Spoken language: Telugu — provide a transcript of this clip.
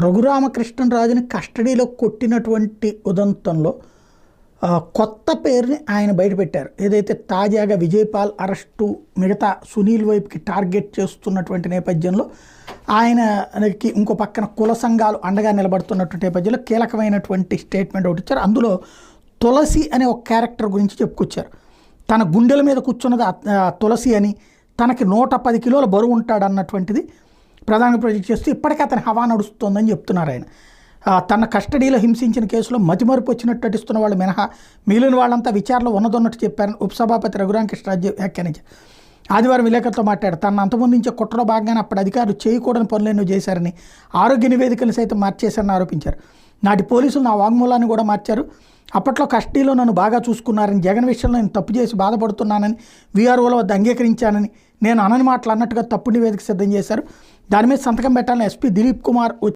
రఘురామకృష్ణరాజుని కస్టడీలో కొట్టినటువంటి ఉదంతంలో కొత్త పేరుని ఆయన బయటపెట్టారు. ఏదైతే తాజాగా విజయపాల్ అరెస్టు మిగతా సునీల్ వైపుకి టార్గెట్ చేస్తున్నటువంటి నేపథ్యంలో ఆయనకి ఇంకో పక్కన కుల సంఘాలు అండగా నిలబడుతున్నటువంటి నేపథ్యంలో కీలకమైనటువంటి స్టేట్మెంట్ ఒకటి ఇచ్చారు. అందులో తులసి అనే ఒక క్యారెక్టర్ గురించి చెప్పుకొచ్చారు. తన గుండెల మీద కూర్చున్నది తులసి అని, తనకి 110 కిలోల బరువు ఉంటాడు అన్నటువంటిది ప్రధానంగా ప్రొజెక్ట్ చేస్తూ ఇప్పటికే అతని హవా నడుస్తోందని చెప్తున్నారు ఆయన. తన కస్టడీలో హింసించిన కేసులో మతిమరుపు వచ్చినట్టు నటిస్తున్న వాళ్ళు మినహా మిగిలిన వాళ్ళంతా విచారణలో ఉన్నదన్నట్టు చెప్పారని ఉపసభాపతి రఘురామకృష్ణరాజు వ్యాఖ్యానించారు. ఆదివారం విలేకరులతో మాట్లాడారు. తనను అంతమొందించే కుట్రలో భాగంగానే అప్పటి అధికారులు చేయకూడని పనులెన్నో చేశారని, ఆరోగ్య నివేదికలు సైతం మార్చేశారని ఆరోపించారు. నాటి పోలీసులు నా వాంగ్మూలాన్ని కూడా మార్చారు. అప్పట్లో కస్టడీలో నన్ను బాగా చూసుకున్నారని, జగన్ విషయంలో నేను తప్పు చేసి బాధపడుతున్నానని, వీఆర్ఓల వద్ద అంగీకరించానని, నేను అనని మాటలు అన్నట్టుగా తప్పుడు నివేదిక సిద్ధం చేశారు. దాని మీద సంతకం పెట్టాలని ఎస్పీ దిలీప్ కుమార్